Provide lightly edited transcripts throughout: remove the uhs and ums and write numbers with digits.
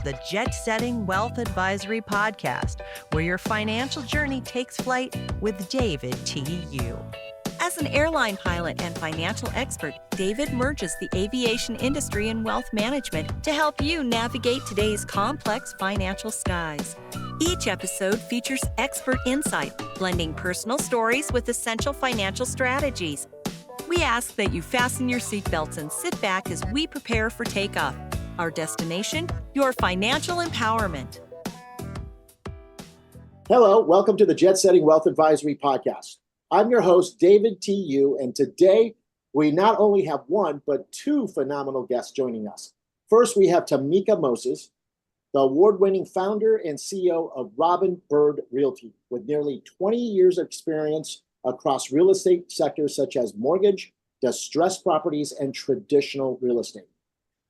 the Jet Setting Wealth Advisory Podcast, where your financial journey takes flight with David T.U. As an airline pilot and financial expert, David merges the aviation industry and wealth management to help you navigate today's complex financial skies. Each episode features expert insight, blending personal stories with essential financial strategies. We ask that you fasten your seatbelts and sit back as we prepare for takeoff. Our destination, your financial empowerment. Hello, welcome to the Jet Setting Wealth Advisory Podcast. I'm your host, David T.U., and today we not only have one, but two phenomenal guests joining us. First, we have Tamika Moses, the award-winning founder and CEO of Robin Bird Realty, with nearly 20 years of experience across real estate sectors such as mortgage, distressed properties, and traditional real estate.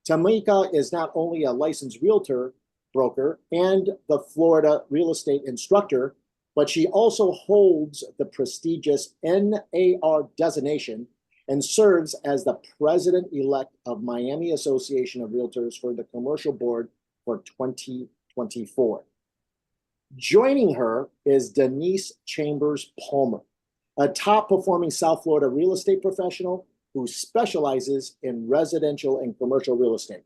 Tamika is not only a licensed realtor broker and the Florida real estate instructor, but she also holds the prestigious NAR designation and serves as the president-elect of Miami Association of Realtors for the Commercial Board for 2024. Joining her is Denise Chambers Palmer, a top-performing South Florida real estate professional who specializes in residential and commercial real estate.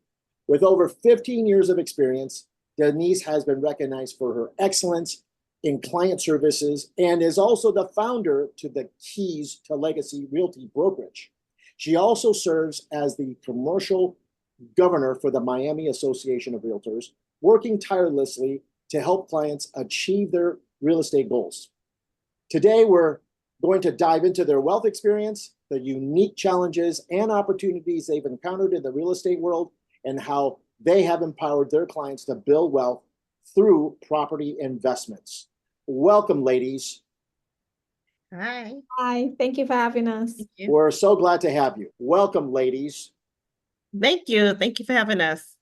With over 15 years of experience, Denise has been recognized for her excellence in client services and is also the founder to the Keys to Legacy Realty Brokerage. She also serves as the commercial governor for the Miami Association of Realtors, working tirelessly to help clients achieve their real estate goals. Today, we're going to dive into their wealth experience, the unique challenges and opportunities they've encountered in the real estate world, and how they have empowered their clients to build wealth through property investments. Welcome, ladies. Hi. Hi, thank you for having us. We're so glad to have you. Welcome, ladies. Thank you. Thank you for having us.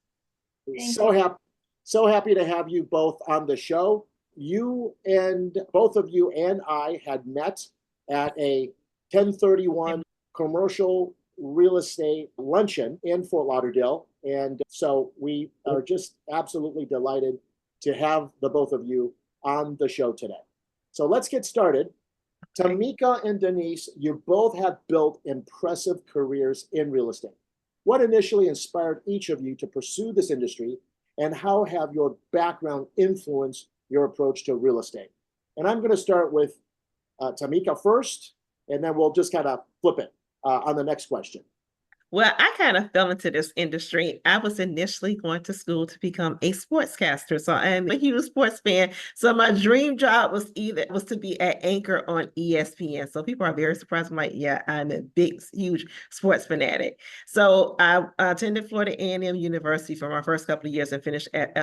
So happy to have you both on the show. Both of you and I had met at a 1031 commercial real estate luncheon in Fort Lauderdale. And so we are just absolutely delighted to have the both of you on the show today. So let's get started. Tamika and Denise, you both have built impressive careers in real estate. What initially inspired each of you to pursue this industry, and how have your background influenced your approach to real estate? And I'm going to start with Tamika first, and then we'll just kind of flip it on the next question. Well, I kind of fell into this industry. I was initially going to school to become a sportscaster. So I'm a huge sports fan. So my dream job was to be an anchor on ESPN. So people are very surprised. I'm like, yeah, I'm a big, huge sports fanatic. So I attended Florida A&M University for my first couple of years and finished at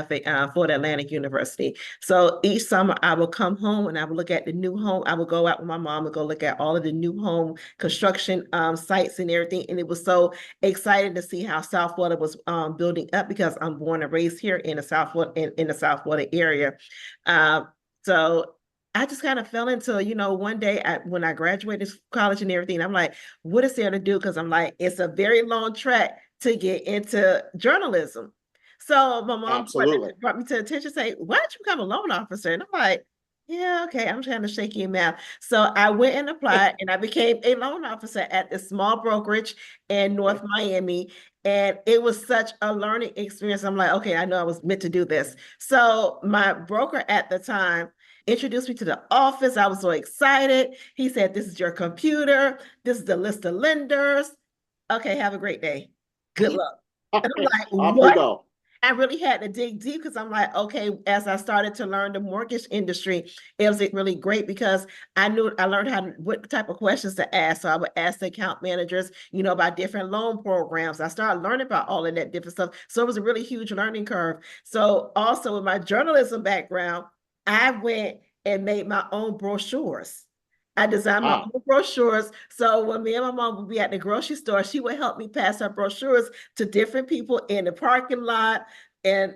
Florida Atlantic University. So each summer I would come home and I would look at the new home. I would go out with my mom and go look at all of the new home construction sites and everything. And it was so excited to see how South Florida was building up, because I'm born and raised here in the South Florida, in the South Florida area. So I just kind of fell into, one day when I graduated college and everything, I'm like, what is there to do? Because I'm like, it's a very long track to get into journalism. So my mom brought me to attention saying, why don't you become a loan officer? And I'm like, yeah, okay, I'm trying to shake your mouth. So I went and applied and I became a loan officer at this small brokerage in North Miami. And it was such a learning experience. I'm like, okay, I know I was meant to do this. So my broker at the time introduced me to the office. I was so excited. He said, this is your computer. This is the list of lenders. Okay, have a great day. Good luck. And I'm like, what? I really had to dig deep, because I'm like, okay, as I started to learn the mortgage industry, it was really great because I learned what type of questions to ask. So I would ask the account managers, about different loan programs. I started learning about all of that different stuff. So it was a really huge learning curve. So also with my journalism background, I went and made my own brochures. I designed my own brochures. So when me and my mom would be at the grocery store, she would help me pass her brochures to different people in the parking lot and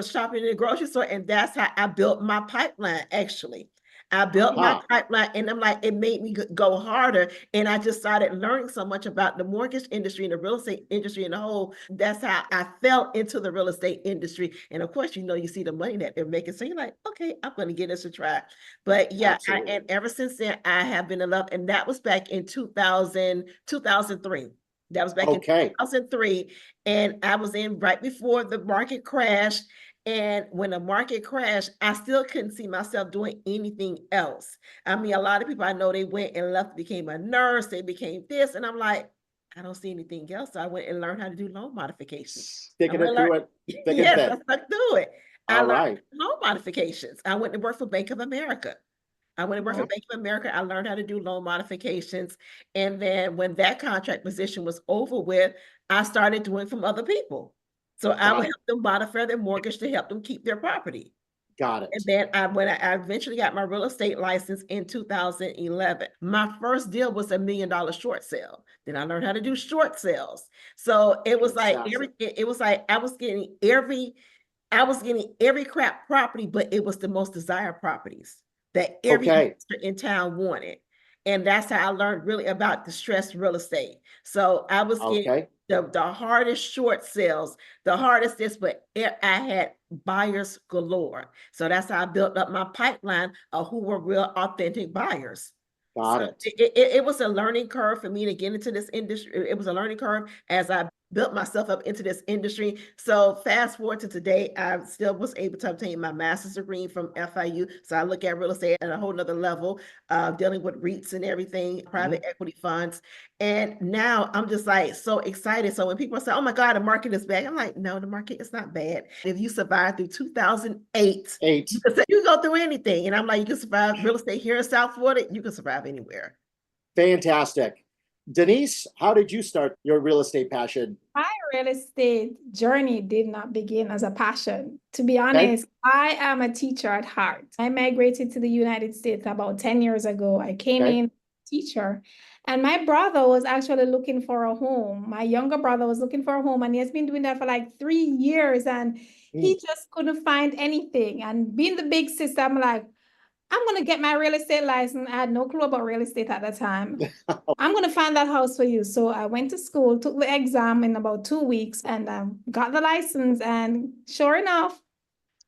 shopping in the grocery store. And that's how I built my pipeline, actually. I built my Aha. pipeline, and I'm like, it made me go harder. And I just started learning so much about the mortgage industry and the real estate industry in the whole. That's how I fell into the real estate industry. And of course, you see the money that they're making. So you're like, okay, I'm going to give this a try. But yeah, Absolutely. and ever since then, I have been in love. And that was back in 2003. That was back in Okay. 2003. And I was in right before the market crashed. And when the market crashed, I still couldn't see myself doing anything else. I mean, a lot of people I know, they went and left, became a nurse, they became this. And I'm like, I don't see anything else. So I went and learned how to do loan modifications. Sticking it through it, thick and Yes, I thin. stuck through it. I All learned right. loan modifications. I went to work for Bank of America. I went to work for Okay. Bank of America. I learned how to do loan modifications. And then when that contract position was over with, I started doing from other people. So I Got would it. help them modify their mortgage to help them keep their property. Got it. And then when I eventually got my real estate license in 2011, my first deal was $1 million short sale. Then I learned how to do short sales. So it was like Fantastic. it was like I was getting every crap property, but it was the most desired properties that every Okay. investor in town wanted. And that's how I learned really about distressed real estate. So I was getting Okay. the hardest short sales, the hardest this, but I had buyers galore. So that's how I built up my pipeline of who were real authentic buyers. Got So it. it was a learning curve for me to get into this industry. It was a learning curve as I built myself up into this industry. So fast forward to today, I still was able to obtain my master's degree from FIU. So I look at real estate at a whole nother level, dealing with REITs and everything, private equity funds. And now I'm just like so excited. So when people say, oh my God, the market is bad, I'm like, no, the market is not bad. If you survived through 2008, 8. you can go through anything. And I'm like, you can survive real estate here in South Florida, you can survive anywhere. Fantastic. Denise, how did you start your real estate passion? My real estate journey did not begin as a passion. To be Okay. honest, I am a teacher at heart. I migrated to the United States about 10 years ago. I came Okay. in teacher, and my brother was actually looking for a home. My younger brother was looking for a home, and he has been doing that for like 3 years, and he just couldn't find anything. And being the big sister, I'm like, I'm going to get my real estate license. I had no clue about real estate at the time. I'm going to find that house for you. So I went to school, took the exam in about 2 weeks, and got the license. And sure enough,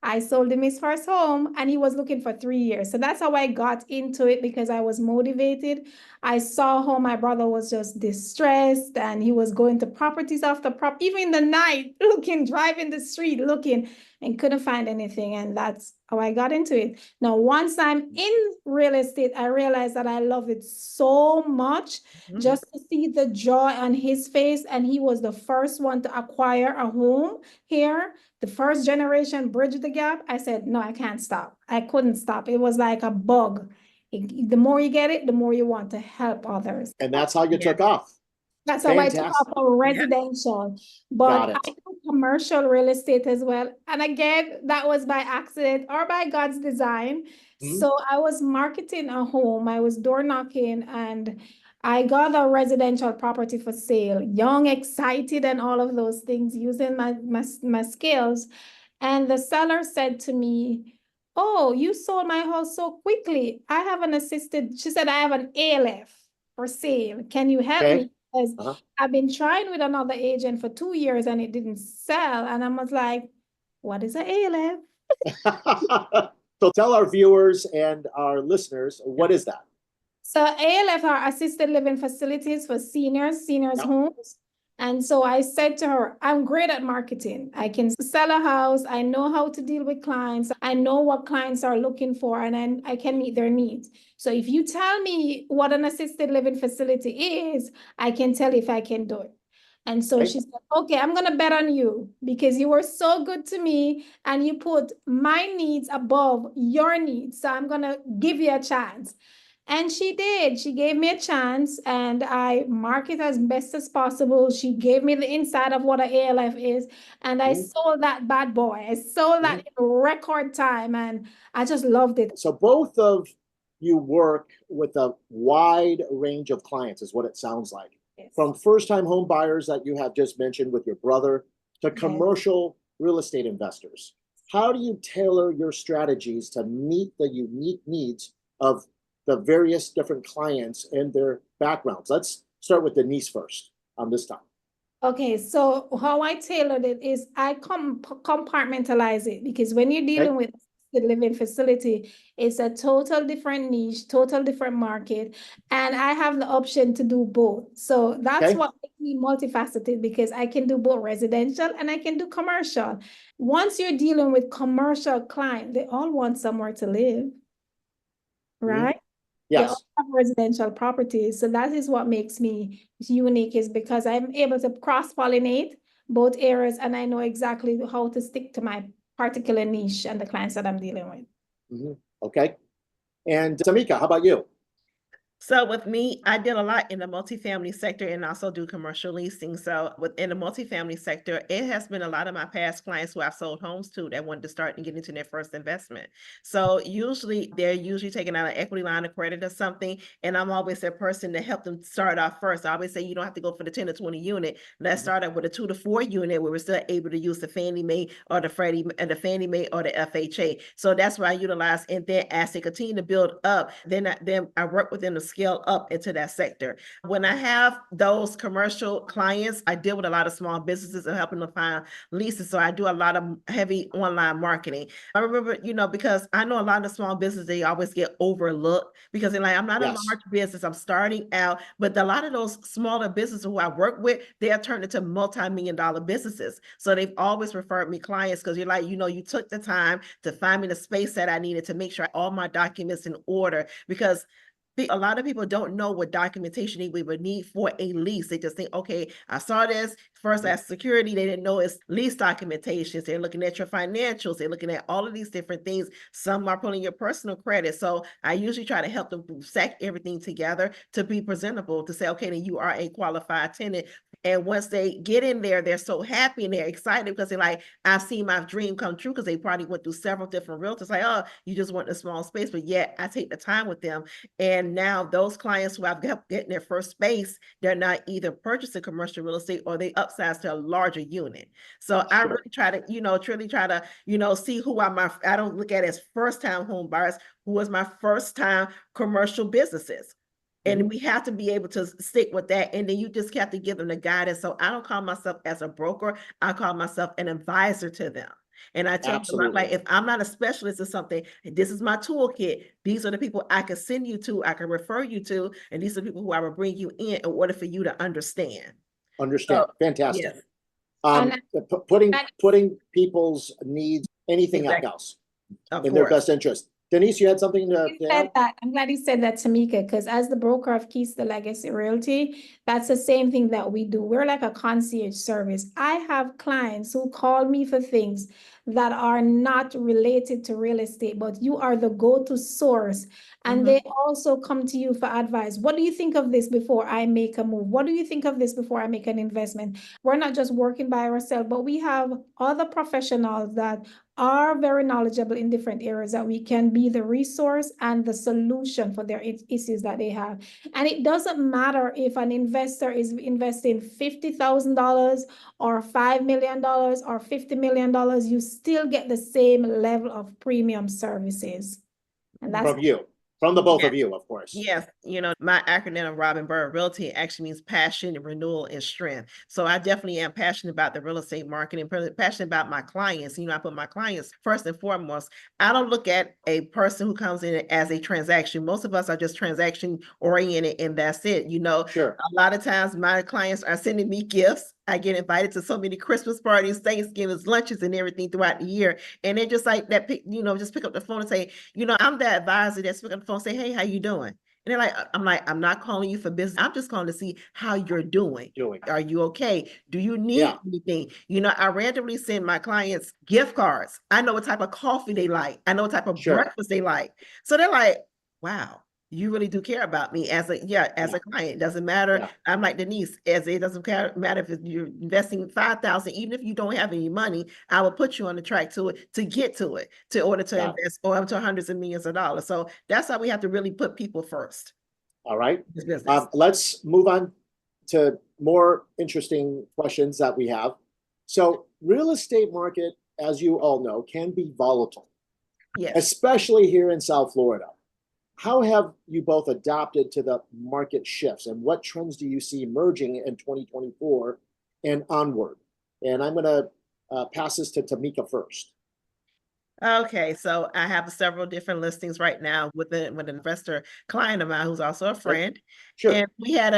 I sold him his first home, and he was looking for 3 years. So that's how I got into it, because I was motivated. I saw how my brother was just distressed, and he was going to properties after property, even in the night, looking, driving the street, looking, and couldn't find anything. And that's how I got into it. Now, once I'm in real estate, I realized that I love it so much, just to see the joy on his face. And he was the first one to acquire a home here, the first generation, bridge the gap. I said, no, I can't stop. I couldn't stop. It was like a bug. The more you get it, the more you want to help others. And that's how you took off. That's how I took off Fantastic. for residential, but Got I it. do commercial real estate as well. And again, that was by accident or by God's design. So I was marketing a home, I was door knocking, and I got a residential property for sale, young, excited, and all of those things, using my skills. And the seller said to me, oh, you sold my house so quickly. I have an assisted, she said, I have an ALF for sale. Can you help Okay. me? Because I've been trying with another agent for 2 years and it didn't sell. And I was like, what is an ALF? So tell our viewers and our listeners, what is that? So ALF are assisted living facilities for seniors homes. And so I said to her, I'm great at marketing. I can sell a house. I know how to deal with clients. I know what clients are looking for, and I can meet their needs. So if you tell me what an assisted living facility is, I can tell if I can do it. And so she said, okay, I'm going to bet on you because you were so good to me and you put my needs above your needs. So I'm going to give you a chance. And she did. She gave me a chance, and I market as best as possible. She gave me the inside of what an ALF is, and I sold that bad boy. I sold that in record time, and I just loved it. So both of you work with a wide range of clients, is what it sounds like. Yes. From first-time home buyers that you have just mentioned with your brother to commercial real estate investors. How do you tailor your strategies to meet the unique needs of the various different clients and their backgrounds. Let's start with Denise first on this time. Okay, so how I tailored it is I compartmentalize it, because when you're dealing with the living facility, it's a total different niche, total different market, and I have the option to do both. So that's what makes me multifaceted, because I can do both residential and I can do commercial. Once you're dealing with commercial clients, they all want somewhere to live, right? They all Yes. have residential properties. So that is what makes me unique, is because I'm able to cross-pollinate both areas, and I know exactly how to stick to my particular niche and the clients that I'm dealing with. Okay. And Tamika, how about you? So with me, I did a lot in the multifamily sector and also do commercial leasing. So within the multifamily sector, it has been a lot of my past clients who I've sold homes to that wanted to start and get into their first investment. So they're usually taking out an equity line of credit or something. And I'm always that person to help them start off first. I always say, you don't have to go for the 10 to 20 unit. Let's start out with a 2 to 4 unit where we're still able to use the Fannie Mae or the Freddie and the Fannie Mae or the FHA. So that's what I utilize. And then as they continue to build up, then I work with them to scale up into that sector. When I have those commercial clients, I deal with a lot of small businesses and helping them find leases. So I do a lot of heavy online marketing. I remember, because I know a lot of small businesses, they always get overlooked because they're like, I'm not a large business, I'm starting out. But a lot of those smaller businesses who I work with, they are turned into multi-million-dollar businesses. So they've always referred me clients because you're like, you took the time to find me the space that I needed to make sure all my documents in order, because a lot of people don't know what documentation we would need for a lease. They just think, okay, I saw this first as security. They didn't know it's lease documentations. They're looking at your financials. They're looking at all of these different things. Some are pulling your personal credit. So I usually try to help them stack everything together to be presentable, to say, okay, then you are a qualified tenant. And once they get in there, they're so happy and they're excited because they're like, I've seen my dream come true, because they probably went through several different realtors. Like, oh, you just want a small space, but yet I take the time with them. And now those clients who I've got getting their first space, they're not either purchasing commercial real estate or they upsize to a larger unit. So I really try to, truly try to, see who I don't look at as first time home buyers, who is my first time commercial businesses. And we have to be able to stick with that. And then you just have to give them the guidance. So I don't call myself as a broker. I call myself an advisor to them. And I tell them, like, if I'm not a specialist or something, this is my toolkit. These are the people I can send you to, I can refer you to, and these are the people who I will bring you in order for you to understand. Fantastic. Yes. Putting people's needs, anything else in their best interest. Denise, you had something to add? I'm glad you said that, Tamika, because as the broker of Keys to Legacy Realty, that's the same thing that we do. We're like a concierge service. I have clients who call me for things that are not related to real estate, but you are the go-to source. And they also come to you for advice. What do you think of this before I make a move? What do you think of this before I make an investment? We're not just working by ourselves, but we have other professionals that are very knowledgeable in different areas that we can be the resource and the solution for their issues that they have. And it doesn't matter if an investor is investing $50,000 or $5 million or $50 million, you still get the same level of premium services. And that's from the both of you, of course. Yes. My acronym of Robin Bird Realty actually means passion, renewal, and strength. So I definitely am passionate about the real estate market and passionate about my clients. I put my clients first and foremost. I don't look at a person who comes in as a transaction. Most of us are just transaction oriented, and that's it. Sure. A lot of times my clients are sending me gifts. I get invited to so many Christmas parties, Thanksgivings, lunches, and everything throughout the year. And they're just like that, just pick up the phone and say, I'm the advisor that's picking up the phone and say, hey, how you doing? And they're like, I'm not calling you for business. I'm just calling to see how you're doing. Are you okay? Do you need anything? I randomly send my clients gift cards. I know what type of coffee they like. I know what type of breakfast they like. So they're like, wow. You really do care about me as a client. It doesn't matter. Yeah. I'm like Denise, it doesn't matter if you're investing $5,000, even if you don't have any money, I will put you on the track to get to it, to order to invest or up to hundreds of millions of dollars. So that's how we have to really put people first. All right. Let's move on to more interesting questions that we have. So real estate market, as you all know, can be volatile, especially here in South Florida. how have you both adapted to the market shifts, and what trends do you see emerging in 2024 and onward? And I'm going to pass this to Tamika first. Okay, so I have several different listings right now with an investor client of mine who's also a friend. Sure. And we had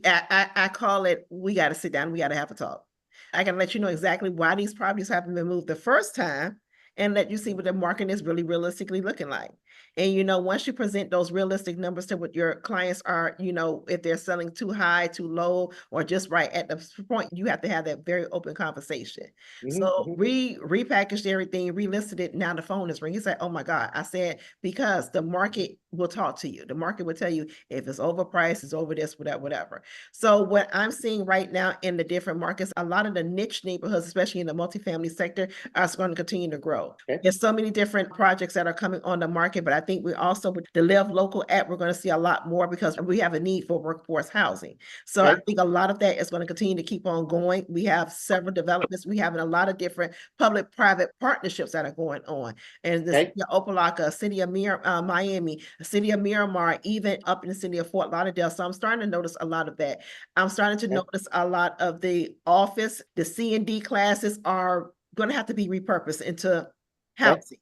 I call it, we got to sit down, we got to have a talk. I can let you know exactly why these properties haven't been moved the first time and let you see what the market is really realistically looking like. And, you know, once you present those realistic numbers to what your clients are, you know, if they're selling too high, too low, or just right at the point, you have to have that very open conversation. So we repackaged everything, relisted it. Now the phone is ringing. He said, "Oh my God." I said, because the market will talk to you. The market will tell you if it's overpriced, it's over this, whatever, whatever. So what I'm seeing right now in the different markets, a lot of the niche neighborhoods, especially in the multifamily sector, are going to continue to grow. Okay. There's so many different projects that are coming on the market, but I think we also, with the Live Local app, we're going to see a lot more because we have a need for workforce housing. So I think a lot of that is going to continue to keep on going. We have several developments. We have a lot of different public-private partnerships that are going on. And the city of Opelika, city of Miami, city of Miramar, even up in the city of Fort Lauderdale. So I'm starting to notice a lot of that. I'm starting to notice a lot of the office, the C&D classes are going to have to be repurposed into housing.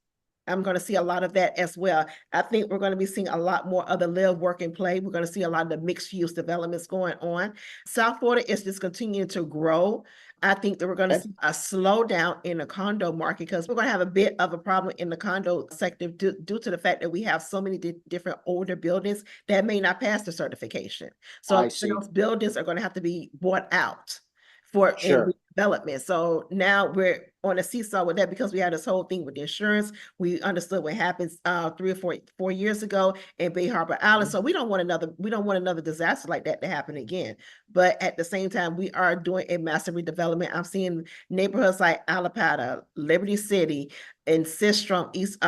I'm going to see a lot of that as well. I think we're going to be seeing a lot more of the live, work, and play. We're going to see a lot of the mixed use developments going on. South Florida is just continuing to grow. I think that we're going to see a slowdown in the condo market because we're going to have a bit of a problem in the condo sector due to the fact that we have so many different older buildings that may not pass the certification. So those buildings are going to have to be bought out for development. So now we're on a seesaw with that because we had this whole thing with the insurance. We understood what happens 3 or 4 years ago in Bay Harbor Island. So we don't want another disaster like that to happen again. But at the same time, we are doing a massive redevelopment. I'm seeing neighborhoods like Alapata, Liberty City, and Sistrum, East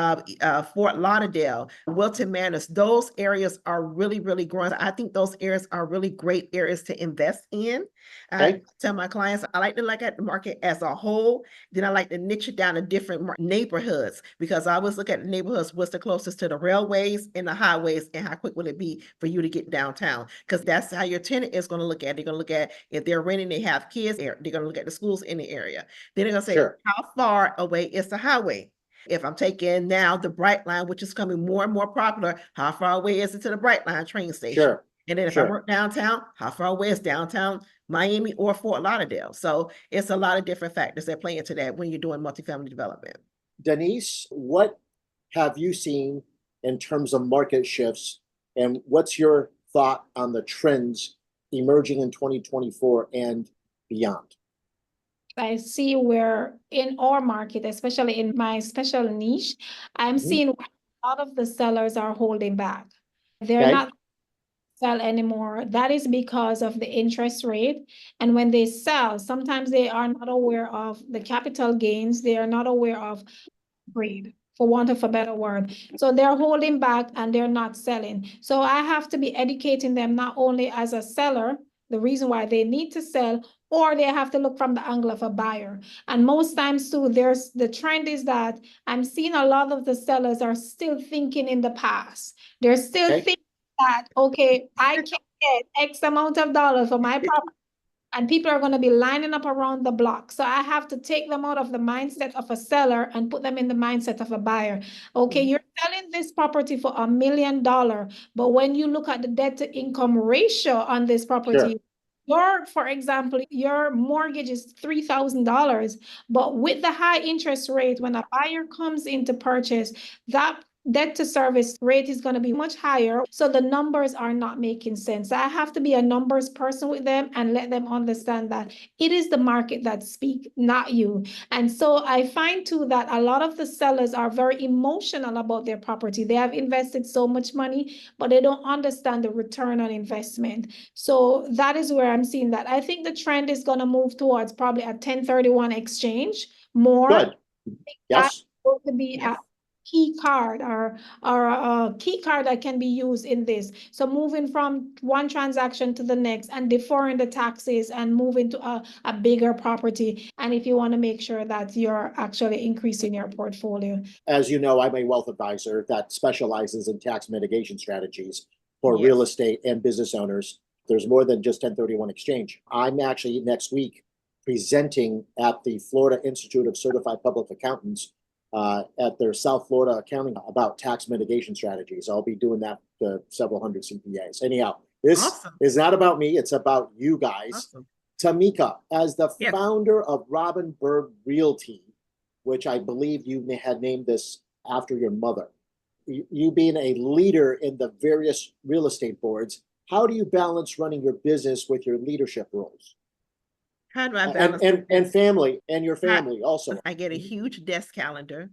Fort Lauderdale, Wilton Manors. Those areas are really, really growing. I think those areas are really great areas to invest in. I tell my clients, I like to look at the market as a whole. Then I like to niche it down to different neighborhoods because I always look at the neighborhoods, what's the closest to the railways and the highways, and how quick will it be for you to get downtown? Because that's how your tenant is going to look at it. They're going to look at if they're renting, they have kids, they're going to look at the schools in the area. Then they're going to say, how far away is the highway? If I'm taking now the Bright Line, which is becoming more and more popular, how far away is it to the Bright Line train station? And then if I work downtown, how far away is downtown Miami or Fort Lauderdale? So it's a lot of different factors that play into that when you're doing multifamily development. Denise, what have you seen in terms of market shifts, and what's your thought on the trends emerging in 2024 and beyond? I see where in our market, especially in my special niche, I'm seeing a lot of the sellers are holding back. They're not sell anymore. That is because of the interest rate. And when they sell, sometimes they are not aware of the capital gains. They are not aware of greed, for want of a better word. So they're holding back and they're not selling. So I have to be educating them not only as a seller, the reason why they need to sell, or they have to look from the angle of a buyer. And most times too, the trend is that I'm seeing a lot of the sellers are still thinking in the past. They're still thinking that, okay, I can get X amount of dollars for my property, and people are going to be lining up around the block. So I have to take them out of the mindset of a seller and put them in the mindset of a buyer. Okay, you're selling this property for $1 million, but when you look at the debt to income ratio on this property, for example, your mortgage is $3,000, but with the high interest rate, when a buyer comes in to purchase, that debt to service rate is going to be much higher. So the numbers are not making sense. I have to be a numbers person with them and let them understand that it is the market that speaks, not you. And so I find too that a lot of the sellers are very emotional about their property. They have invested so much money, but they don't understand the return on investment. So that is where I'm seeing that. I think the trend is going to move towards probably a 1031 exchange more. Good. Yes. To be key card or a key card that can be used in this. So moving from one transaction to the next and deferring the taxes and moving to a bigger property. And if you want to make sure that you're actually increasing your portfolio. As you know, I'm a wealth advisor that specializes in tax mitigation strategies for Yes. real estate and business owners. There's more than just 1031 exchange. I'm actually next week presenting at the Florida Institute of Certified Public Accountants at their South Florida accounting about tax mitigation strategies. I'll be doing that to several hundred CPAs. Anyhow, this Awesome. is not about me. It's about you guys. Awesome. Tamika, as the Yes. founder of Robin Bird Realty, which I believe you had named this after your mother, you being a leader in the various real estate boards, how do you balance running your business with your leadership roles? How do I balance and family and your family also? I get a huge desk calendar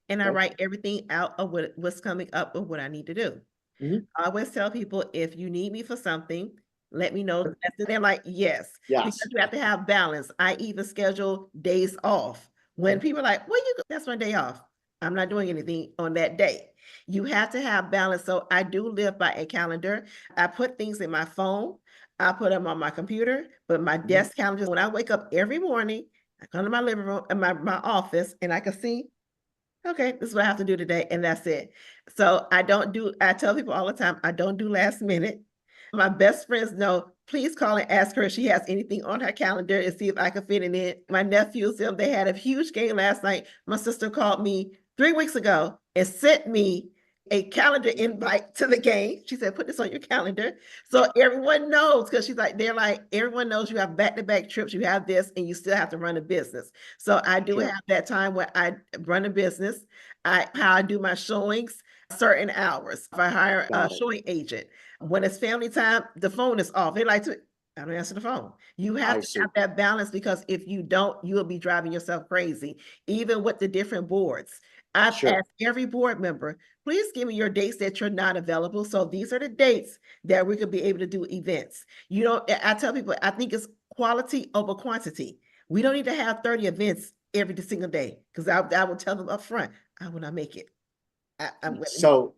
and I Okay. write everything out of what's coming up of what I need to do. Mhm. I always tell people, if you need me for something, let me know. And they're like, yes, Yes. because you have to have balance. I even schedule days off. When people are like, well, that's my day off. I'm not doing anything on that day. You have to have balance. So I do live by a calendar. I put things in my phone. I put them on my computer, but my desk calendar, when I wake up every morning, I come to my living room and my office and I can see, okay, this is what I have to do today. And that's it. So I tell people all the time, I don't do last minute. My best friends know, please call and ask her if she has anything on her calendar and see if I can fit it in. My nephews, they had a huge game last night. My sister called me 3 weeks ago and sent me a calendar invite to the game. She said, put this on your calendar. So everyone knows, because they're like, everyone knows you have back-to-back trips, you have this, and you still have to run a business. So I do Sure. have that time where I run a business. How I do my showings, certain hours. If I hire a showing agent, when it's family time, the phone is off. They like to, I don't answer the phone. You have to have that balance, because if you don't, you will be driving yourself crazy, even with the different boards. I've asked every board member, please give me your dates that you're not available. So these are the dates that we could be able to do events. I tell people, I think it's quality over quantity. We don't need to have 30 events every single day, because I will tell them up front, I will not make it. So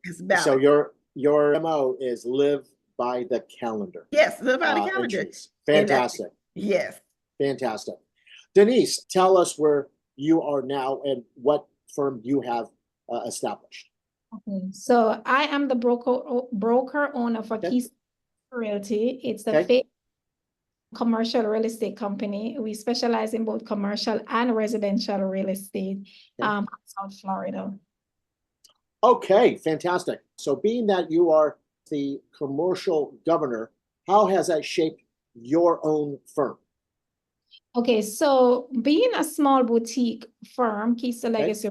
your MO is live by the calendar. Yes, live by the calendar. Entries. Fantastic. Yes. Fantastic. Denise, tell us where you are now and what firm you have established. Okay, so I am the broker owner for Legacy Realty. It's a commercial real estate company. We specialize in both commercial and residential real estate, South Florida. Okay, fantastic. So being that you are the commercial governor, how has that shaped your own firm? Okay, so being a small boutique firm, Legacy Legacy,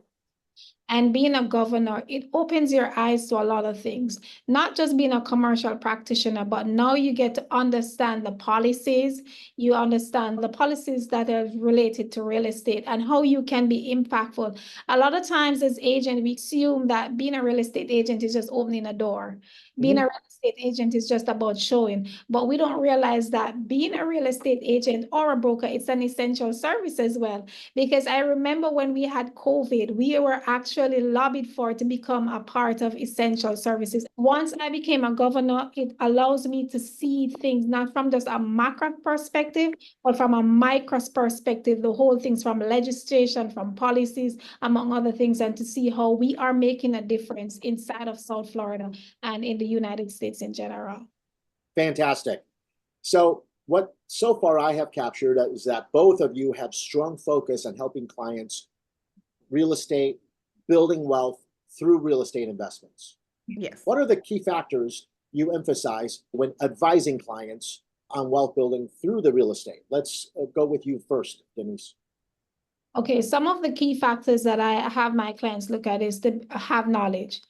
and being a governor, it opens your eyes to a lot of things, not just being a commercial practitioner, but now you get to understand the policies. You understand the policies that are related to real estate and how you can be impactful. A lot of times as agent, we assume that being a real estate agent is just opening a door. Being a real estate agent is just about showing, but we don't realize that being a real estate agent or a broker, it's an essential service as well. Because I remember when we had COVID, we were actually lobbied for to become a part of essential services. Once I became a governor, it allows me to see things not from just a macro perspective, but from a micro perspective, the whole things from legislation, from policies, among other things, and to see how we are making a difference inside of South Florida and in the United States in general. Fantastic. So what so far I have captured is that both of you have strong focus on helping clients real estate, building wealth through real estate investments. Yes. What are the key factors you emphasize when advising clients on wealth building through the real estate? Let's go with you first, Denise. Okay, some of the key factors that I have my clients look at is to have knowledge.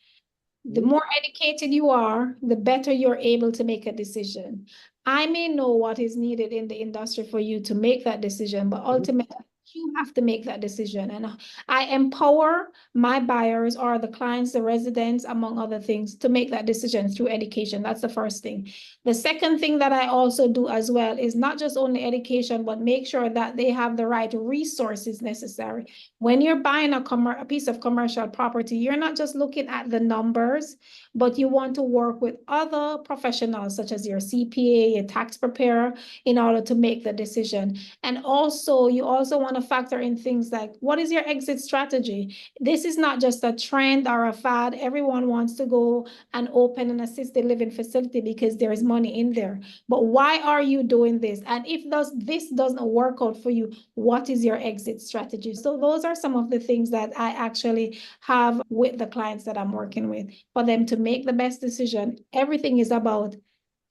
The more educated you are, the better you're able to make a decision. I may know what is needed in the industry for you to make that decision, but ultimately you have to make that decision. And I empower my buyers or the clients, the residents, among other things, to make that decision through education. That's the first thing. The second thing that I also do as well is not just only education, but make sure that they have the right resources necessary. When you're buying a piece of commercial property, you're not just looking at the numbers, but you want to work with other professionals such as your CPA, your tax preparer, in order to make the decision. And also, you also want to factor in things like, what is your exit strategy? This is not just a trend or a fad. Everyone wants to go and open an assisted living facility because there is money in there. But why are you doing this? And if this doesn't work out for you, what is your exit strategy? So those are some of the things that I actually have with the clients that I'm working with for them to make the best decision. Everything is about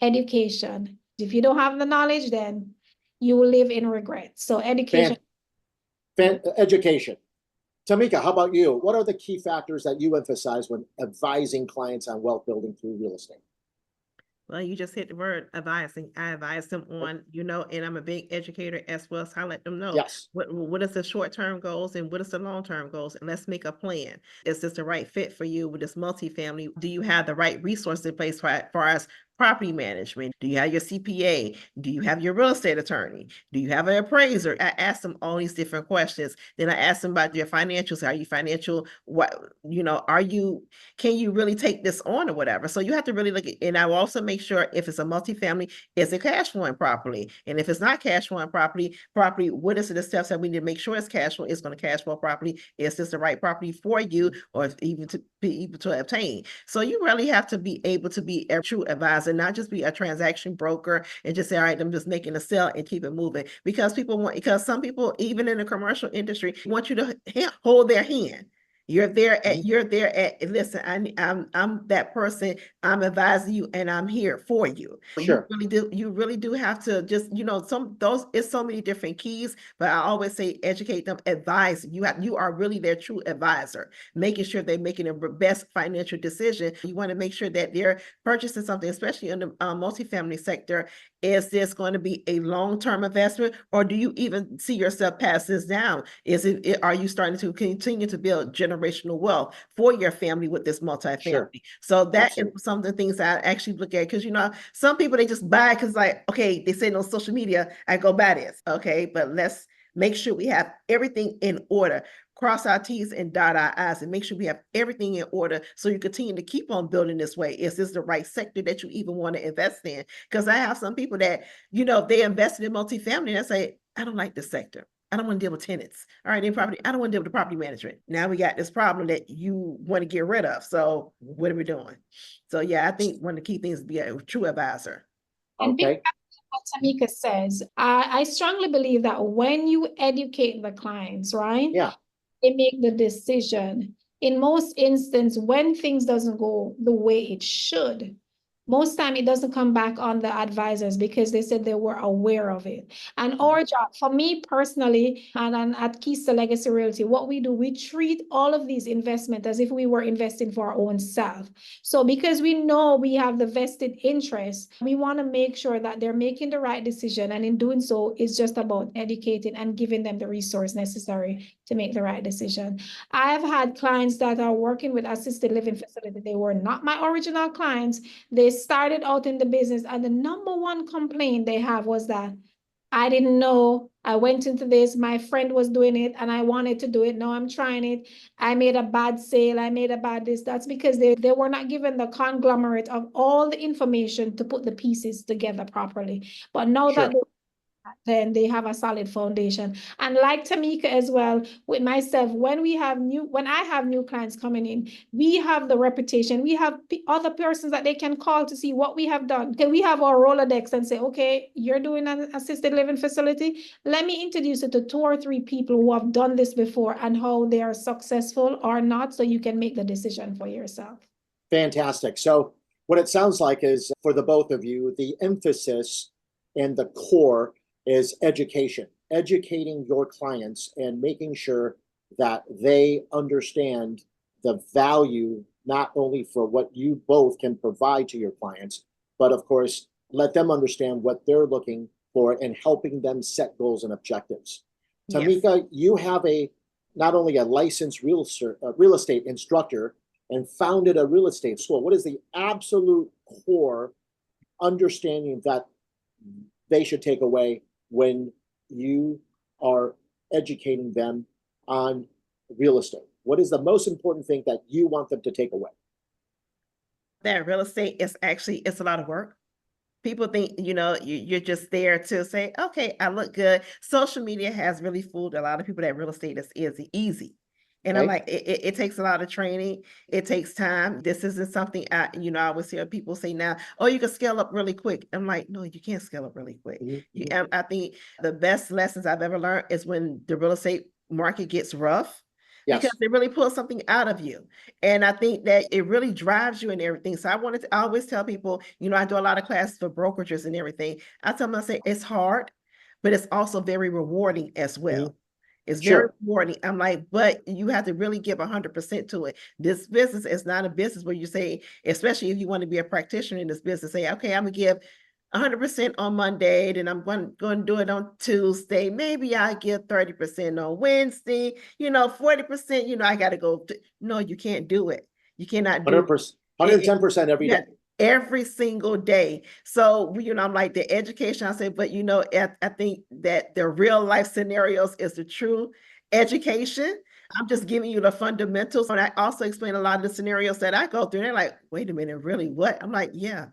education. If you don't have the knowledge, then you will live in regret. So education. Education. Tamika, how about you? What are the key factors that you emphasize when advising clients on wealth building through real estate? Well, you just hit the word advising. I advise them on, and I'm a big educator as well. So I let them know what is the short-term goals and what is the long-term goals, and let's make a plan. Is this the right fit for you with this multifamily? Do you have the right resources in place for us? Property management? Do you have your CPA? Do you have your real estate attorney? Do you have an appraiser? I ask them all these different questions. Then I ask them about your financials. Are you financial? Can you really take this on or whatever? So you have to really look at, and I will also make sure if it's a multifamily, is it cash flowing properly? And if it's not cash flowing property, what is the steps that we need to make sure it's cash flow, it's going to cash flow properly? Is this the right property for you, or even to be able to obtain? So you really have to be able to be a true advisor, not just be a transaction broker and just say, all right, I'm just making a sale and keep it moving. Because some people, even in the commercial industry, want you to hold their hand. Listen, I'm that person. I'm advising you and I'm here for you. Sure. You really do have to just, it's so many different keys, but I always say educate them, advise. You are really their true advisor, making sure they're making the best financial decision. You want to make sure that they're purchasing something, especially in the multifamily sector. Is this going to be a long-term investment, or do you even see yourself pass this down? Are you starting to continue to build generational wealth for your family with this multifamily? Sure. So that is some of the things I actually look at, because some people, they just buy because okay, they say on social media, I go buy this. Okay, but let's make sure we have everything in order. Cross our T's and dot our I's and make sure we have everything in order so you continue to keep on building this way. Is this the right sector that you even want to invest in? Because I have some people that, they invested in multifamily and I say, I don't like this sector. I don't want to deal with tenants. All right, I don't want to deal with the property management. Now we got this problem that you want to get rid of. So what are we doing? So yeah, I think one of the key things is be a true advisor. And okay. What Tamika says, I strongly believe that when you educate the clients, right? Yeah. They make the decision. In most instances, when things doesn't go the way it should, most time it doesn't come back on the advisors because they said they were aware of it. And our job, for me personally, and at Keystone Legacy Realty, what we do, we treat all of these investments as if we were investing for our own self. So because we know we have the vested interest, we want to make sure that they're making the right decision. And in doing so, it's just about educating and giving them the resource necessary to make the right decision. I've had clients that are working with assisted living facility. They were not my original clients. They started out in the business, and the number one complaint they have was that I didn't know. I went into this, my friend was doing it and I wanted to do it. Now I'm trying it. I made a bad sale. I made a bad this. That's because they were not given the conglomerate of all the information to put the pieces together properly. But now that then they have a solid foundation. And like Tamika as well, with myself, when I have new clients coming in, we have the reputation. We have other persons that they can call to see what we have done. Okay, we have our Rolodex and say, okay, you're doing an assisted living facility. Let me introduce you to 2 or 3 people who have done this before and how they are successful or not, so you can make the decision for yourself. Fantastic. So what it sounds like is, for the both of you, the emphasis and the core is education, educating your clients and making sure that they understand the value, not only for what you both can provide to your clients, but of course, let them understand what they're looking for and helping them set goals and objectives. Yes. Tamika, you have not only a licensed real estate instructor and founded a real estate school. What is the absolute core understanding that they should take away when you are educating them on real estate? What is the most important thing that you want them to take away? That real estate is actually, it's a lot of work. People think, you're just there to say, okay, I look good. Social media has really fooled a lot of people that real estate is easy. And I'm Okay. like, it takes a lot of training. It takes time. This isn't something I always hear people say now, oh, you can scale up really quick. I'm like, no, you can't scale up really quick. Mm-hmm. I think the best lessons I've ever learned is when the real estate market gets rough. Because Yes. they really pull something out of you. And I think that it really drives you and everything. So I always tell people, I do a lot of classes for brokerages and everything. I tell them, I say, it's hard, but it's also very rewarding as well. Mm-hmm. It's very Sure. rewarding. I'm like, but you have to really give 100% to it. This business is not a business where you say, especially if you want to be a practitioner in this business, say, okay, I'm gonna give 100% on Monday, then I'm going to do it on Tuesday. Maybe I give 30% on Wednesday, 40%, I got to go. No, you can't do it. You cannot do 100%, 110% every day. Every single day. So, I'm like the education, I say, but I think that the real life scenarios is the true education. I'm just giving you the fundamentals. And I also explain a lot of the scenarios that I go through. And they're like, wait a minute, really what? I'm like, yeah.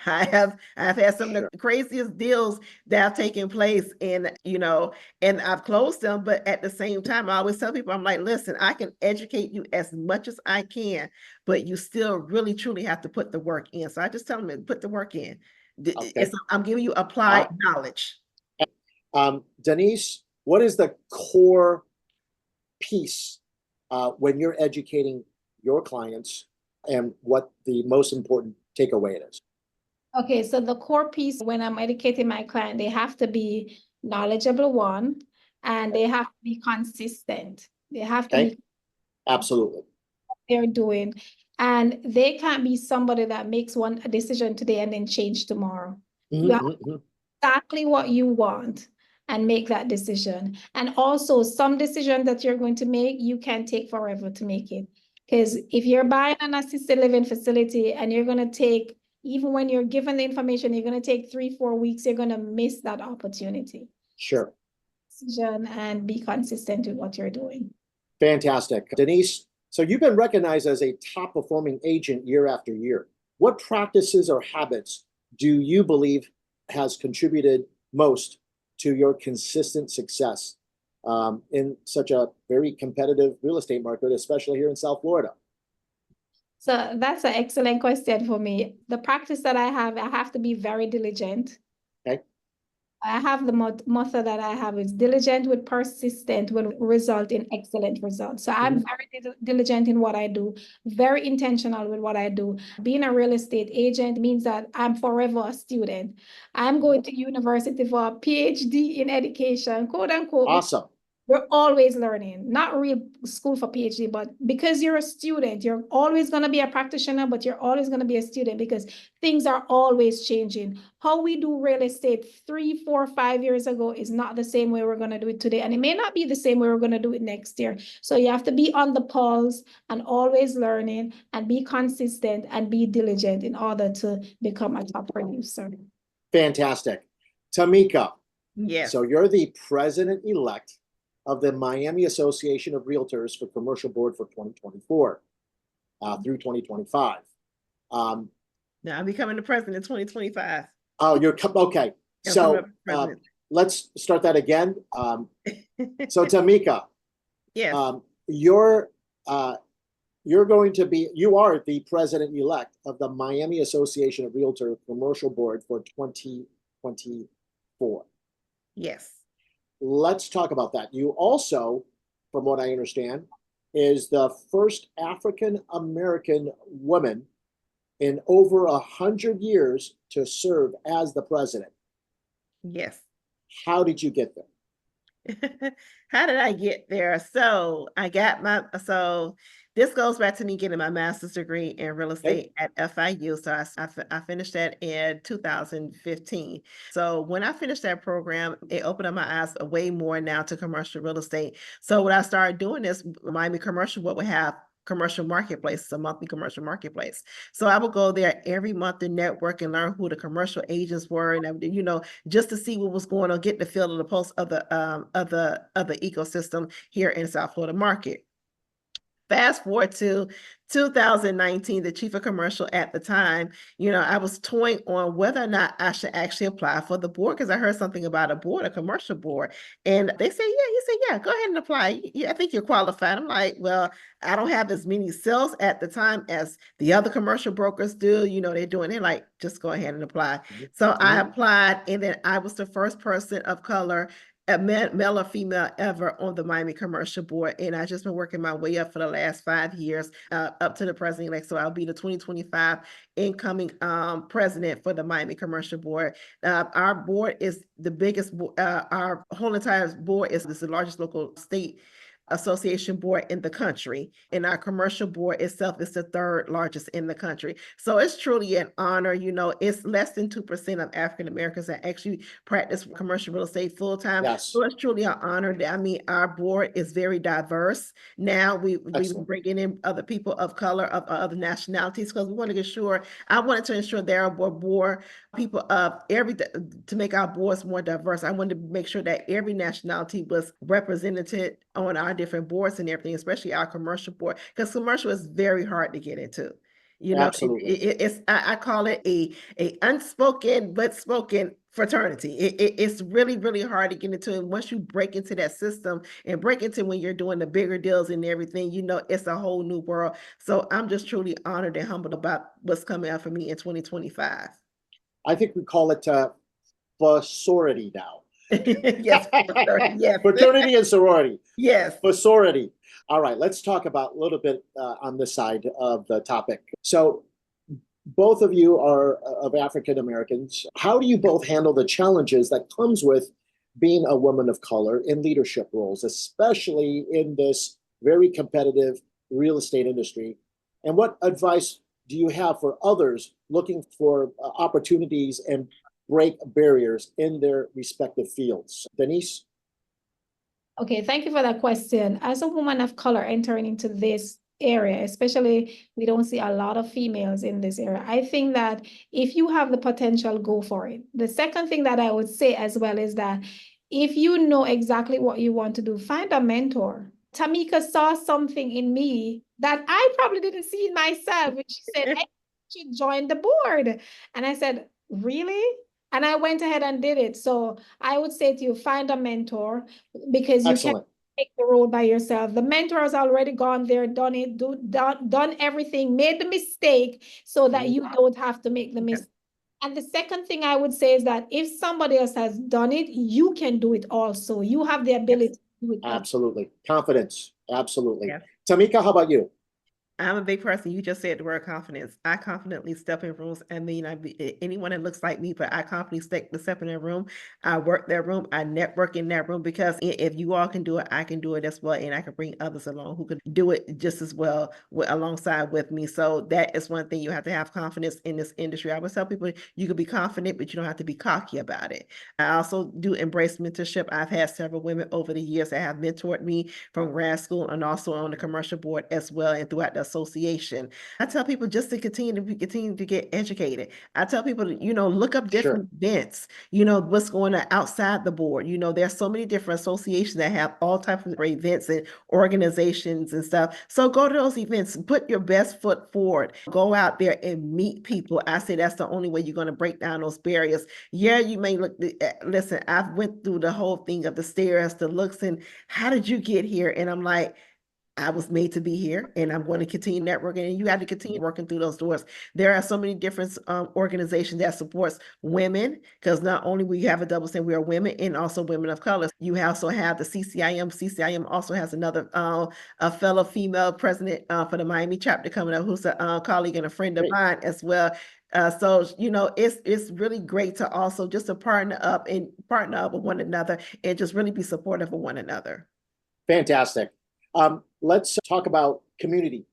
I've had some of the craziest deals that have taken place and I've closed them, but at the same time, I always tell people, I'm like, listen, I can educate you as much as I can, but you still really truly have to put the work in. So I just tell them, put the work in. Okay. I'm giving you applied knowledge. Denise, what is the core piece when you're educating your clients and what the most important takeaway it is? Okay, so the core piece when I'm educating my client, they have to be knowledgeable, one, and they have to be consistent. They have to be Absolutely what they're doing. And they can't be somebody that makes one decision today and then change tomorrow. You have exactly what you want and make that decision. And also some decision that you're going to make, you can take forever to make it. Because if you're buying an assisted living facility and you're going to take, even when you're given the information, you're going to take 3-4 weeks, you're going to miss that opportunity. Sure. Decision and be consistent with what you're doing. Fantastic. Denise, so you've been recognized as a top performing agent year after year. What practices or habits do you believe has contributed most to your consistent success in such a very competitive real estate market, especially here in South Florida? So that's an excellent question for me. The practice that I have to be very diligent. Okay. I have the motto that I have is diligent with persistent will result in excellent results. So I'm very diligent in what I do, very intentional with what I do. Being a real estate agent means that I'm forever a student. I'm going to university for a PhD in education, quote unquote. Awesome. We're always learning, not real school for PhD, but because you're a student, you're always going to be a practitioner, but you're always going to be a student because things are always changing. How we do real estate 3, 4, 5 years ago is not the same way we're going to do it today. And it may not be the same way we're going to do it next year. So you have to be on the pulse and always learning and be consistent and be diligent in order to become a top producer. Fantastic. Tamika. Yes. So you're the president-elect of the Miami Association of Realtors for Commercial Board for 2024 through 2025. Now I'm becoming the president in 2025. Oh, okay. So let's start that again. So Tamika, yes. You are the president-elect of the Miami Association of Realtors Commercial Board for 2024. Yes. Let's talk about that. You also, from what I understand, is the first African-American woman in over 100 years to serve as the president. Yes. How did you get there? How did I get there? So this goes back to me getting my master's degree in real Okay. estate at FIU. So I finished that in 2015. So when I finished that program, it opened up my eyes way more now to commercial real estate. So what I started doing is Miami Commercial, what we have commercial marketplace, a monthly commercial marketplace. So I would go there every month to network and learn who the commercial agents were, and just to see what was going on, get the feel of the pulse of the ecosystem here in South Florida market. Fast forward to 2019, the chief of commercial at the time, I was toying on whether or not I should actually apply for the board because I heard something about a board, a commercial board. And they said, yeah, he said, yeah, go ahead and apply. Yeah, I think you're qualified. I'm like, well, I don't have as many sales at the time as the other commercial brokers do. They're like, just go ahead and apply. So I applied, and then I was the first person of color, a male or female, ever on the Miami Commercial Board. And I've just been working my way up for the last 5 years, up to the president-elect. So I'll be the 2025 incoming president for the Miami Commercial Board. Our board is the biggest, our whole entire board is the largest local state association board in the country, and our commercial board itself is the third largest in the country. So it's truly an honor. It's less than 2% of African Americans that actually practice commercial real estate full time. Yes. So it's truly an honor. Our board is very diverse. Now we bringing in other people of color, of other nationalities, because we want to get sure. I wanted to ensure there are more people of to make our boards more diverse. I wanted to make sure that every nationality was represented on our different boards and everything, especially our commercial board, because commercial is very hard to get into. Absolutely. I call it a unspoken but spoken fraternity. It's really, really hard to get into. And once you break into that system and break into when you're doing the bigger deals and everything, it's a whole new world. So I'm just truly honored and humbled about what's coming out for me in 2025. I think we call it sorority now. Yes, yes. Fraternity and sorority. Yes. For sorority. All right, let's talk about a little bit on this side of the topic. So both of you are of African Americans. How do you both handle the challenges that comes with being a woman of color in leadership roles, especially in this very competitive real estate industry? And what advice do you have for others looking for opportunities and break barriers in their respective fields? Denise? Okay, thank you for that question. As a woman of color entering into this area, especially we don't see a lot of females in this area. I think that if you have the potential, go for it. The second thing that I would say as well is that if you know exactly what you want to do, find a mentor. Tamika saw something in me that I probably didn't see in myself. And she said, I should join the board. And I said, really? And I went ahead and did it. So I would say to you, find a mentor, because you can't take the road by yourself. The mentor has already gone there, done it, done everything, made the mistake so that you don't have to make the mistake. And the second thing I would say is that if somebody else has done it, you can do it also. You have the ability to do it. Absolutely. Confidence. Absolutely. Yes. Tamika, how about you? I'm a big person. You just said the word confidence. I confidently step in rooms. I mean, anyone that looks like me, but I confidently step in that room. I work that room. I network in that room, because if you all can do it, I can do it as well. And I can bring others along who could do it just as well alongside with me. So that is one thing. You have to have confidence in this industry. I always tell people you can be confident, but you don't have to be cocky about it. I also do embrace mentorship. I've had several women over the years that have mentored me from grad school and also on the commercial board as well, and throughout the association. I tell people just to continue to get educated. I tell people to, look up different events, what's going on outside the board. There's so many different associations that have all types of events and organizations and stuff. So go to those events, put your best foot forward, go out there and meet people. I say that's the only way you're going to break down those barriers. Yeah, you may listen, I've went through the whole thing of the stares, the looks, and how did you get here? And I'm like, I was made to be here, and I'm going to continue networking, and you have to continue working through those doors. There are so many different organizations that supports women, because not only we have a double standard, we are women and also women of color. You also have the CCIM. CCIM also has another a fellow female president for the Miami chapter coming up, who's a colleague and a friend of Great. mine as well. So it's really great to also just to partner up with one another and just really be supportive of one another. Fantastic. Let's talk about community.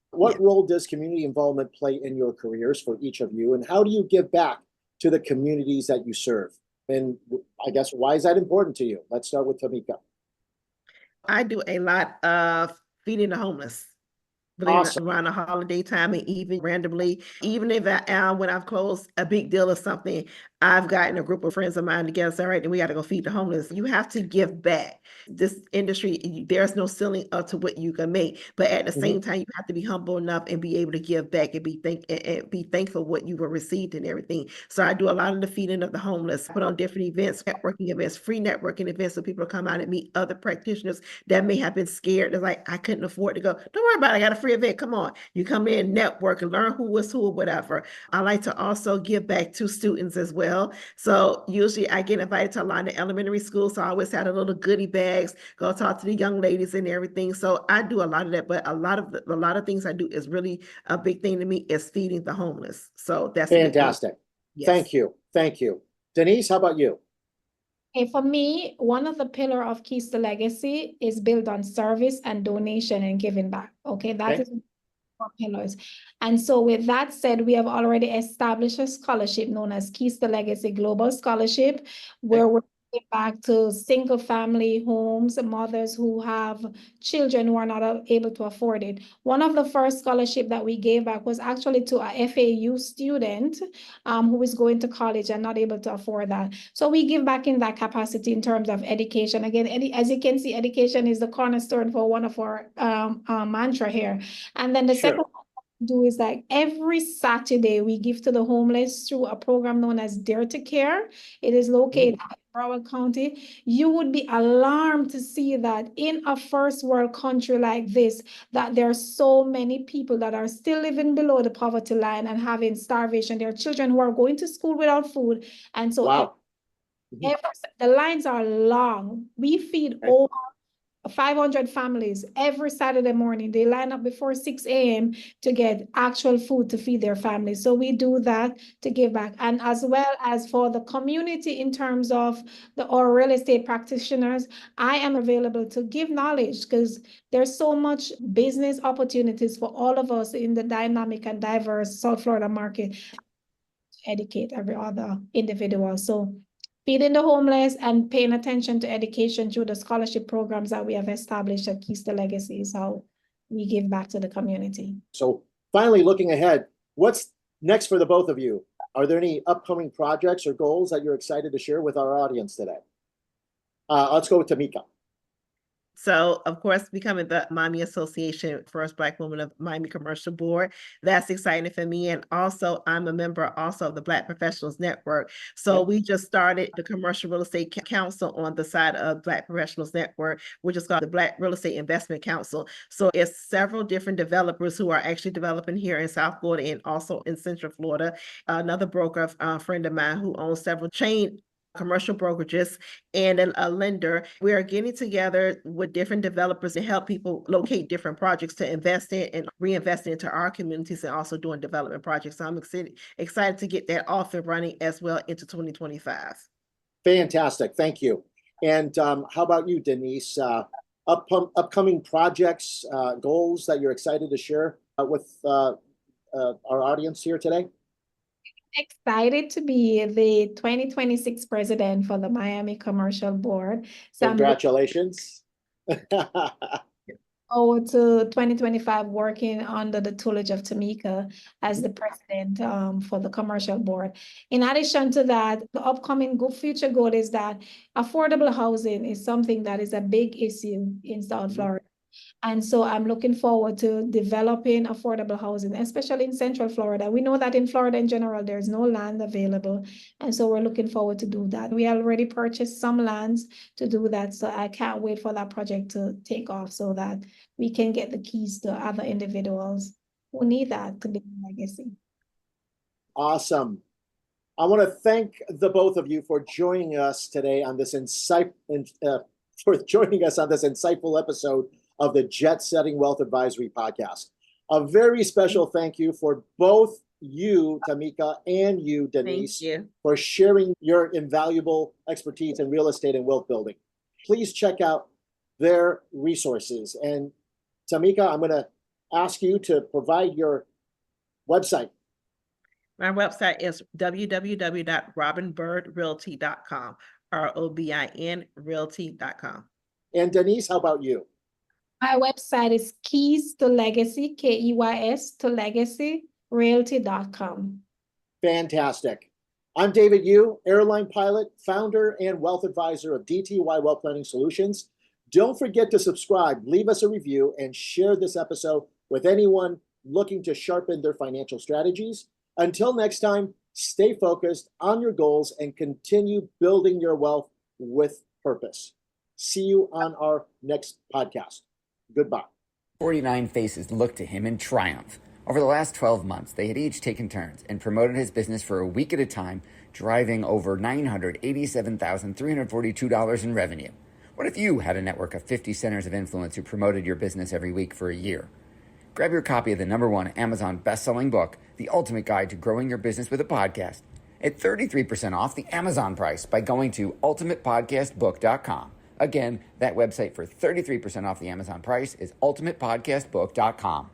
What role does community involvement play in your careers for each of you, and how do you give back to the communities that you serve? And I guess, why is that important to you? Let's start with Tamika. I do a lot of feeding the homeless. Awesome. Around the holiday time, and even randomly, even if when I've closed a big deal or something, I've gotten a group of friends of mine together, say, all right, then we got to go feed the homeless. You have to give back. This industry, there's no ceiling up to what you can make, but at the same time, you have to be humble enough and be able to give back and be thankful what you were received and everything. So I do a lot of the feeding of the homeless, put on different events, networking events, free networking events, so people come out and meet other practitioners that may have been scared. They're like, I couldn't afford to go. Don't worry about it. I got a free event. Come on. You come in, network, and learn who is who or whatever. I like to also give back to students as well. So usually I get invited to a lot of elementary schools. So I always had a little goodie bags, go talk to the young ladies and everything. So I do a lot of that, but a lot of things I do is really a big thing to me is feeding the homeless. So that's fantastic. Yes. Thank you. Thank you. Denise, how about you? Okay, for me, one of the pillar of Keys to Legacy is built on service and donation and giving back. Okay, that is pillars. And so with that said, we have already established a scholarship known as Keys to Legacy Global Scholarship, where we're giving back to single family homes, mothers who have children who are not able to afford it. One of the first scholarship that we gave back was actually to a FAU student who is going to college and not able to afford that. So we give back in that capacity in terms of education. Again, as you can see, education is the cornerstone for one of our mantra here. And then the second do is like every Saturday we give to the homeless through a program known as Dare to Care. It is located in Broward County. You would be alarmed to see that in a first world country like this, that there are so many people that are still living below the poverty line and having starvation. There are children who are going to school without food. And so the lines are long. We feed over 500 families every Saturday morning. They line up before 6 a.m. to get actual food to feed their families. So we do that to give back. And as well as for the community in terms of our real estate practitioners, I am available to give knowledge because there's so much business opportunities for all of us in the dynamic and diverse South Florida market to educate every other individual. So feeding the homeless and paying attention to education through the scholarship programs that we have established at Keys to Legacy is how we give back to the community. So finally, looking ahead, what's next for the both of you? Are there any upcoming projects or goals that you're excited to share with our audience today? Let's go with Tamika. So, of course, becoming the Miami Association First Black Woman of Miami Commercial Board, that's exciting for me. And also, I'm a member also of the Black Professionals Network. So we just started the Commercial Real Estate Council on the side of Black Professionals Network, which is called the Black Real Estate Investment Council. So it's several different developers who are actually developing here in South Florida and also in Central Florida. Another broker, a friend of mine who owns several chain commercial brokerages and a lender. We are getting together with different developers to help people locate different projects to invest in and reinvest into our communities and also doing development projects. So I'm excited to get that off and running as well into 2025. Fantastic. Thank you. And how about you, Denise? Upcoming projects, goals that you're excited to share with our audience here today? Excited to be the 2026 president for the Miami Commercial Board. So congratulations. Over to 2025 working under the tutelage of Tamika as the president for the commercial board. In addition to that, the upcoming future goal is that affordable housing is something that is a big issue in South Florida. And so I'm looking forward to developing affordable housing, especially in Central Florida. We know that in Florida in general, there's no land available. And so we're looking forward to do that. We already purchased some lands to do that. So I can't wait for that project to take off so that we can get the keys to other individuals who need that to build a legacy. Awesome. I want to thank the both of you for joining us today on this insightful episode of the Jet Setting Wealth Advisory Podcast. A very special thank you for both you, Tamika, and you, Denise, for sharing your invaluable expertise in real estate and wealth building. Please check out their resources. And Tamika, I'm going to ask you to provide your website. My website is www.robinbirdrealty.com, ROBIN realty.com. And Denise, how about you? My website is keys to legacy, KEYS to legacy, realty.com. Fantastic. I'm David Yu, airline pilot, founder, and wealth advisor of DTY Wealth Planning Solutions. Don't forget to subscribe, leave us a review, and share this episode with anyone looking to sharpen their financial strategies. Until next time, stay focused on your goals and continue building your wealth with purpose. See you on our next podcast. Goodbye. 49 faces looked to him in triumph. Over the last 12 months, they had each taken turns and promoted his business for a week at a time, driving over $987,342 in revenue. What if you had a network of 50 centers of influence who promoted your business every week for a year? Grab your copy of the #1 Amazon best-selling book, The Ultimate Guide to Growing Your Business with a Podcast, at 33% off the Amazon price by going to ultimatepodcastbook.com. Again, that website for 33% off the Amazon price is ultimatepodcastbook.com.